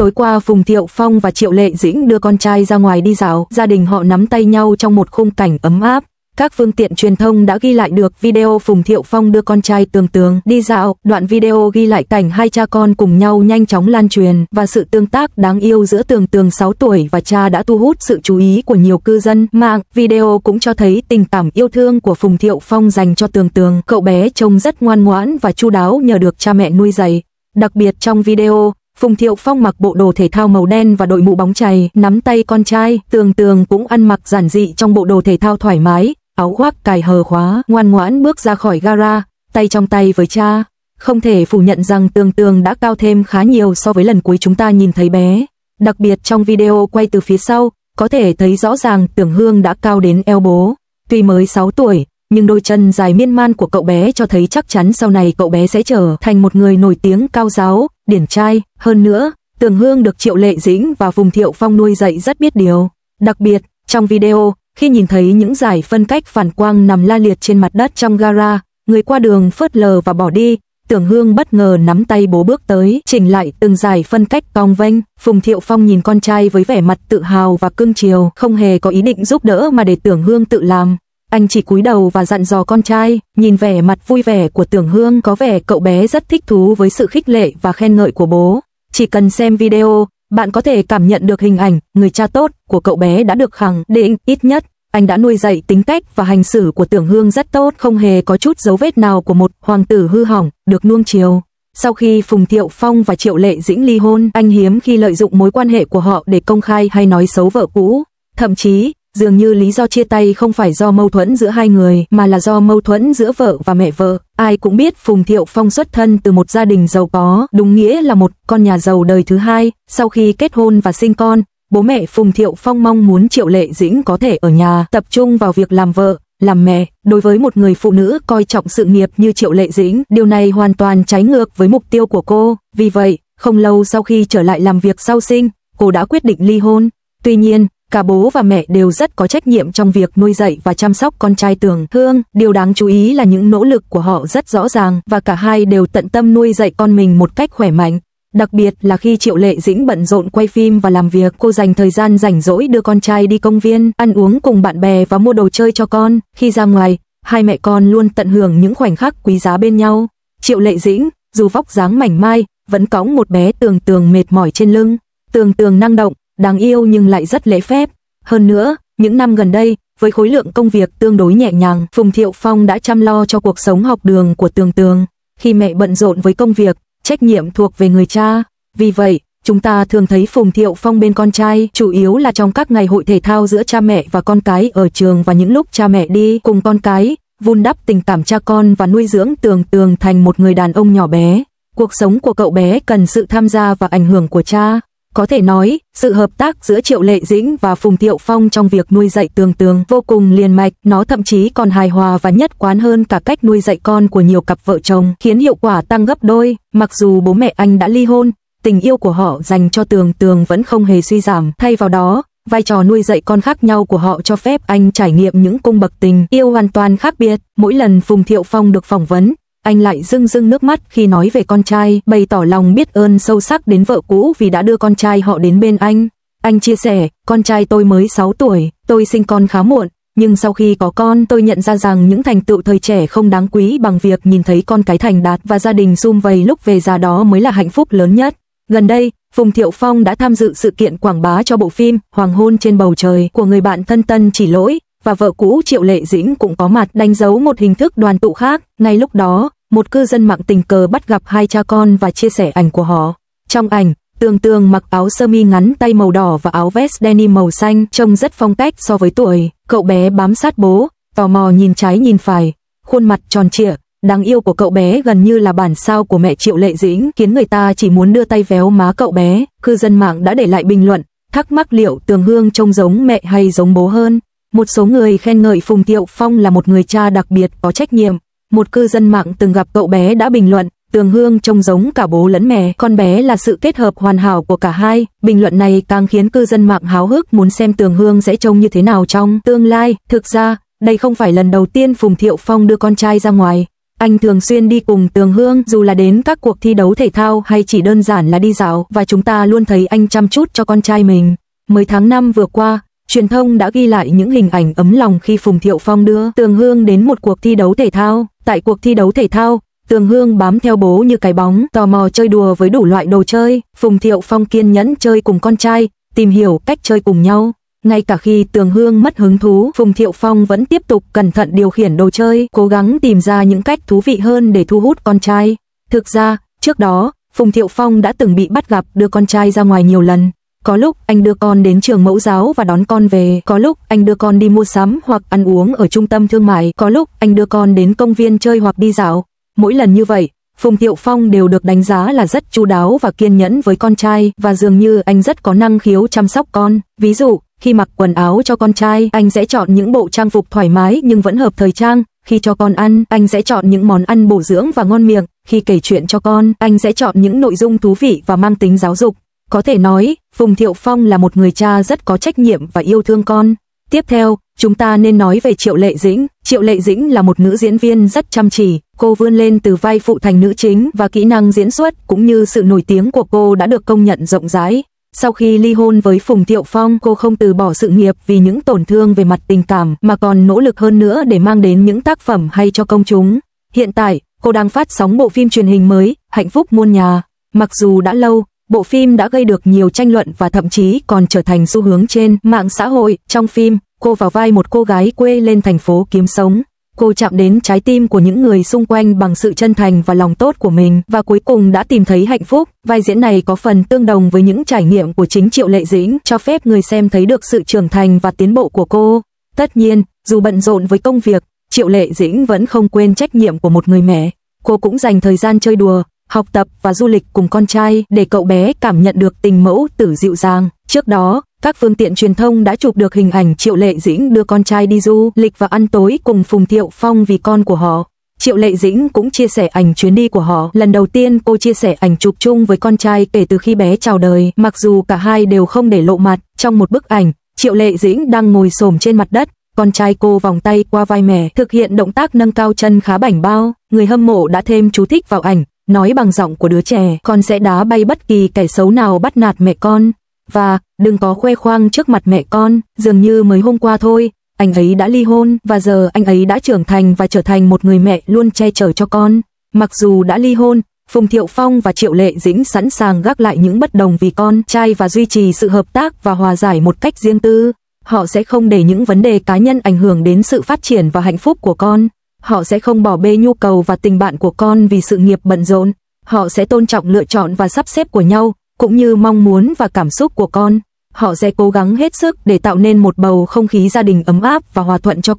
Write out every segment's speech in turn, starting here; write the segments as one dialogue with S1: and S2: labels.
S1: Tối qua Phùng Thiệu Phong và Triệu Lệ Dĩnh đưa con trai ra ngoài đi dạo, gia đình họ nắm tay nhau trong một khung cảnh ấm áp. Các phương tiện truyền thông đã ghi lại được video Phùng Thiệu Phong đưa con trai Tường Tường đi dạo. Đoạn video ghi lại cảnh hai cha con cùng nhau nhanh chóng lan truyền và sự tương tác đáng yêu giữa Tường Tường 6 tuổi và cha đã thu hút sự chú ý của nhiều cư dân mạng. Video cũng cho thấy tình cảm yêu thương của Phùng Thiệu Phong dành cho Tường Tường. Cậu bé trông rất ngoan ngoãn và chu đáo nhờ được cha mẹ nuôi dạy. Đặc biệt trong video, Phùng Thiệu Phong mặc bộ đồ thể thao màu đen và đội mũ bóng chày, nắm tay con trai. Tường Tường cũng ăn mặc giản dị trong bộ đồ thể thao thoải mái, áo khoác cài hở khóa, ngoan ngoãn bước ra khỏi gara, tay trong tay với cha. Không thể phủ nhận rằng Tường Tường đã cao thêm khá nhiều so với lần cuối chúng ta nhìn thấy bé. Đặc biệt trong video quay từ phía sau, có thể thấy rõ ràng Tưởng Hương đã cao đến eo bố. Tuy mới 6 tuổi, nhưng đôi chân dài miên man của cậu bé cho thấy chắc chắn sau này cậu bé sẽ trở thành một người nổi tiếng cao giáo, điển trai. Hơn nữa, Tưởng Hương được Triệu Lệ Dĩnh và Phùng Thiệu Phong nuôi dạy rất biết điều. Đặc biệt, trong video, khi nhìn thấy những dải phân cách phản quang nằm la liệt trên mặt đất trong gara, người qua đường phớt lờ và bỏ đi, Tưởng Hương bất ngờ nắm tay bố bước tới, chỉnh lại từng dải phân cách cong vênh. Phùng Thiệu Phong nhìn con trai với vẻ mặt tự hào và cưng chiều, không hề có ý định giúp đỡ mà để Tưởng Hương tự làm. Anh chỉ cúi đầu và dặn dò con trai. Nhìn vẻ mặt vui vẻ của Tưởng Hương, có vẻ cậu bé rất thích thú với sự khích lệ và khen ngợi của bố. Chỉ cần xem video, bạn có thể cảm nhận được hình ảnh người cha tốt của cậu bé đã được khẳng định. Ít nhất, anh đã nuôi dạy tính cách và hành xử của Tưởng Hương rất tốt, không hề có chút dấu vết nào của một hoàng tử hư hỏng, được nuông chiều. Sau khi Phùng Thiệu Phong và Triệu Lệ Dĩnh ly hôn, anh hiếm khi lợi dụng mối quan hệ của họ để công khai hay nói xấu vợ cũ. Thậm chí, dường như lý do chia tay không phải do mâu thuẫn giữa hai người, mà là do mâu thuẫn giữa vợ và mẹ vợ. Ai cũng biết Phùng Thiệu Phong xuất thân từ một gia đình giàu có, đúng nghĩa là một con nhà giàu đời thứ hai. Sau khi kết hôn và sinh con, bố mẹ Phùng Thiệu Phong mong muốn Triệu Lệ Dĩnh có thể ở nhà, tập trung vào việc làm vợ, làm mẹ. Đối với một người phụ nữ coi trọng sự nghiệp như Triệu Lệ Dĩnh, điều này hoàn toàn trái ngược với mục tiêu của cô. Vì vậy, không lâu sau khi trở lại làm việc sau sinh, cô đã quyết định ly hôn. Tuy nhiên, cả bố và mẹ đều rất có trách nhiệm trong việc nuôi dạy và chăm sóc con trai Tưởng Hương. Điều đáng chú ý là những nỗ lực của họ rất rõ ràng và cả hai đều tận tâm nuôi dạy con mình một cách khỏe mạnh. Đặc biệt là khi Triệu Lệ Dĩnh bận rộn quay phim và làm việc, cô dành thời gian rảnh rỗi đưa con trai đi công viên, ăn uống cùng bạn bè và mua đồ chơi cho con. Khi ra ngoài, hai mẹ con luôn tận hưởng những khoảnh khắc quý giá bên nhau. Triệu Lệ Dĩnh, dù vóc dáng mảnh mai, vẫn cõng một bé Tường Tường mệt mỏi trên lưng. Tường Tường năng động, đáng yêu nhưng lại rất lễ phép. Hơn nữa, những năm gần đây, với khối lượng công việc tương đối nhẹ nhàng, Phùng Thiệu Phong đã chăm lo cho cuộc sống học đường của Tường Tường. Khi mẹ bận rộn với công việc, trách nhiệm thuộc về người cha. Vì vậy, chúng ta thường thấy Phùng Thiệu Phong bên con trai, chủ yếu là trong các ngày hội thể thao giữa cha mẹ và con cái ở trường và những lúc cha mẹ đi cùng con cái, vun đắp tình cảm cha con và nuôi dưỡng Tường Tường thành một người đàn ông nhỏ bé. Cuộc sống của cậu bé cần sự tham gia và ảnh hưởng của cha. Có thể nói, sự hợp tác giữa Triệu Lệ Dĩnh và Phùng Thiệu Phong trong việc nuôi dạy Tường Tường vô cùng liền mạch, nó thậm chí còn hài hòa và nhất quán hơn cả cách nuôi dạy con của nhiều cặp vợ chồng, khiến hiệu quả tăng gấp đôi. Mặc dù bố mẹ anh đã ly hôn, tình yêu của họ dành cho Tường Tường vẫn không hề suy giảm, thay vào đó, vai trò nuôi dạy con khác nhau của họ cho phép anh trải nghiệm những cung bậc tình yêu hoàn toàn khác biệt. Mỗi lần Phùng Thiệu Phong được phỏng vấn, anh lại rưng rưng nước mắt khi nói về con trai, bày tỏ lòng biết ơn sâu sắc đến vợ cũ vì đã đưa con trai họ đến bên anh. Anh chia sẻ, con trai tôi mới 6 tuổi, tôi sinh con khá muộn, nhưng sau khi có con tôi nhận ra rằng những thành tựu thời trẻ không đáng quý bằng việc nhìn thấy con cái thành đạt và gia đình sum vầy lúc về già, đó mới là hạnh phúc lớn nhất. Gần đây, Phùng Thiệu Phong đã tham dự sự kiện quảng bá cho bộ phim Hoàng hôn trên bầu trời của người bạn thân Tân Chỉ Lỗi, và vợ cũ Triệu Lệ Dĩnh cũng có mặt, đánh dấu một hình thức đoàn tụ khác. Ngay lúc đó, một cư dân mạng tình cờ bắt gặp hai cha con và chia sẻ ảnh của họ. Trong ảnh, Tường Tường mặc áo sơ mi ngắn tay màu đỏ và áo vest denim màu xanh, trông rất phong cách so với tuổi. Cậu bé bám sát bố, tò mò nhìn trái nhìn phải. Khuôn mặt tròn trịa, đáng yêu của cậu bé gần như là bản sao của mẹ Triệu Lệ Dĩnh, khiến người ta chỉ muốn đưa tay véo má cậu bé. Cư dân mạng đã để lại bình luận, thắc mắc liệu Tường Hương trông giống mẹ hay giống bố hơn. Một số người khen ngợi Phùng Thiệu Phong là một người cha đặc biệt có trách nhiệm. Một cư dân mạng từng gặp cậu bé đã bình luận, Tường Hương trông giống cả bố lẫn mẹ, con bé là sự kết hợp hoàn hảo của cả hai. Bình luận này càng khiến cư dân mạng háo hức muốn xem Tường Hương sẽ trông như thế nào trong tương lai. Thực ra, đây không phải lần đầu tiên Phùng Thiệu Phong đưa con trai ra ngoài. Anh thường xuyên đi cùng Tường Hương, dù là đến các cuộc thi đấu thể thao hay chỉ đơn giản là đi dạo, và chúng ta luôn thấy anh chăm chút cho con trai mình. Mới tháng 5 vừa qua, truyền thông đã ghi lại những hình ảnh ấm lòng khi Phùng Thiệu Phong đưa Tường Hương đến một cuộc thi đấu thể thao. Tại cuộc thi đấu thể thao, Tường Hương bám theo bố như cái bóng, tò mò chơi đùa với đủ loại đồ chơi. Phùng Thiệu Phong kiên nhẫn chơi cùng con trai, tìm hiểu cách chơi cùng nhau. Ngay cả khi Tường Hương mất hứng thú, Phùng Thiệu Phong vẫn tiếp tục cẩn thận điều khiển đồ chơi, cố gắng tìm ra những cách thú vị hơn để thu hút con trai. Thực ra, trước đó, Phùng Thiệu Phong đã từng bị bắt gặp đưa con trai ra ngoài nhiều lần. Có lúc anh đưa con đến trường mẫu giáo và đón con về, có lúc anh đưa con đi mua sắm hoặc ăn uống ở trung tâm thương mại, có lúc anh đưa con đến công viên chơi hoặc đi dạo. Mỗi lần như vậy, Phùng Thiệu Phong đều được đánh giá là rất chu đáo và kiên nhẫn với con trai, và dường như anh rất có năng khiếu chăm sóc con. Ví dụ, khi mặc quần áo cho con trai, anh sẽ chọn những bộ trang phục thoải mái nhưng vẫn hợp thời trang. Khi cho con ăn, anh sẽ chọn những món ăn bổ dưỡng và ngon miệng. Khi kể chuyện cho con, anh sẽ chọn những nội dung thú vị và mang tính giáo dục. Có thể nói, Phùng Thiệu Phong là một người cha rất có trách nhiệm và yêu thương con. Tiếp theo, chúng ta nên nói về Triệu Lệ Dĩnh. Triệu Lệ Dĩnh là một nữ diễn viên rất chăm chỉ, cô vươn lên từ vai phụ thành nữ chính và kỹ năng diễn xuất cũng như sự nổi tiếng của cô đã được công nhận rộng rãi. Sau khi ly hôn với Phùng Thiệu Phong, cô không từ bỏ sự nghiệp vì những tổn thương về mặt tình cảm mà còn nỗ lực hơn nữa để mang đến những tác phẩm hay cho công chúng. Hiện tại, cô đang phát sóng bộ phim truyền hình mới, Hạnh Phúc Muôn Nhà. Mặc dù đã lâu, bộ phim đã gây được nhiều tranh luận và thậm chí còn trở thành xu hướng trên mạng xã hội. Trong phim, cô vào vai một cô gái quê lên thành phố kiếm sống. Cô chạm đến trái tim của những người xung quanh bằng sự chân thành và lòng tốt của mình, và cuối cùng đã tìm thấy hạnh phúc. Vai diễn này có phần tương đồng với những trải nghiệm của chính Triệu Lệ Dĩnh, cho phép người xem thấy được sự trưởng thành và tiến bộ của cô. Tất nhiên, dù bận rộn với công việc, Triệu Lệ Dĩnh vẫn không quên trách nhiệm của một người mẹ. Cô cũng dành thời gian chơi đùa, học tập và du lịch cùng con trai để cậu bé cảm nhận được tình mẫu tử dịu dàng. Trước đó, các phương tiện truyền thông đã chụp được hình ảnh Triệu Lệ Dĩnh đưa con trai đi du lịch và ăn tối cùng Phùng Thiệu Phong vì con của họ. Triệu Lệ Dĩnh cũng chia sẻ ảnh chuyến đi của họ. Lần đầu tiên cô chia sẻ ảnh chụp chung với con trai kể từ khi bé chào đời, mặc dù cả hai đều không để lộ mặt. Trong một bức ảnh, Triệu Lệ Dĩnh đang ngồi xổm trên mặt đất, con trai cô vòng tay qua vai mẹ, thực hiện động tác nâng cao chân khá bảnh bao. Người hâm mộ đã thêm chú thích vào ảnh, nói bằng giọng của đứa trẻ, con sẽ đá bay bất kỳ kẻ xấu nào bắt nạt mẹ con. Và, đừng có khoe khoang trước mặt mẹ con, dường như mới hôm qua thôi, anh ấy đã ly hôn và giờ anh ấy đã trưởng thành và trở thành một người mẹ luôn che chở cho con. Mặc dù đã ly hôn, Phùng Thiệu Phong và Triệu Lệ Dĩnh sẵn sàng gác lại những bất đồng vì con trai và duy trì sự hợp tác và hòa giải một cách riêng tư. Họ sẽ không để những vấn đề cá nhân ảnh hưởng đến sự phát triển và hạnh phúc của con. Họ sẽ không bỏ bê nhu cầu và tình bạn của con vì sự nghiệp bận rộn. Họ sẽ tôn trọng lựa chọn và sắp xếp của nhau, cũng như mong muốn và cảm xúc của con. Họ sẽ cố gắng hết sức để tạo nên một bầu không khí gia đình ấm áp và hòa thuận cho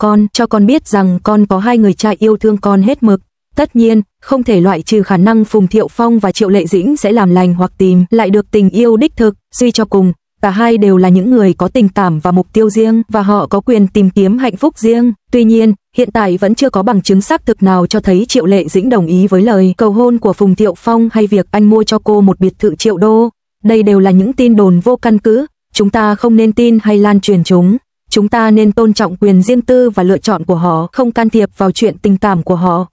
S1: con biết rằng con có hai người cha yêu thương con hết mực. Tất nhiên, không thể loại trừ khả năng Phùng Thiệu Phong và Triệu Lệ Dĩnh sẽ làm lành hoặc tìm lại được tình yêu đích thực. Suy cho cùng, cả hai đều là những người có tình cảm và mục tiêu riêng, và họ có quyền tìm kiếm hạnh phúc riêng. Tuy nhiên, hiện tại vẫn chưa có bằng chứng xác thực nào cho thấy Triệu Lệ Dĩnh đồng ý với lời cầu hôn của Phùng Thiệu Phong hay việc anh mua cho cô một biệt thự triệu đô. Đây đều là những tin đồn vô căn cứ, chúng ta không nên tin hay lan truyền chúng. Chúng ta nên tôn trọng quyền riêng tư và lựa chọn của họ, không can thiệp vào chuyện tình cảm của họ.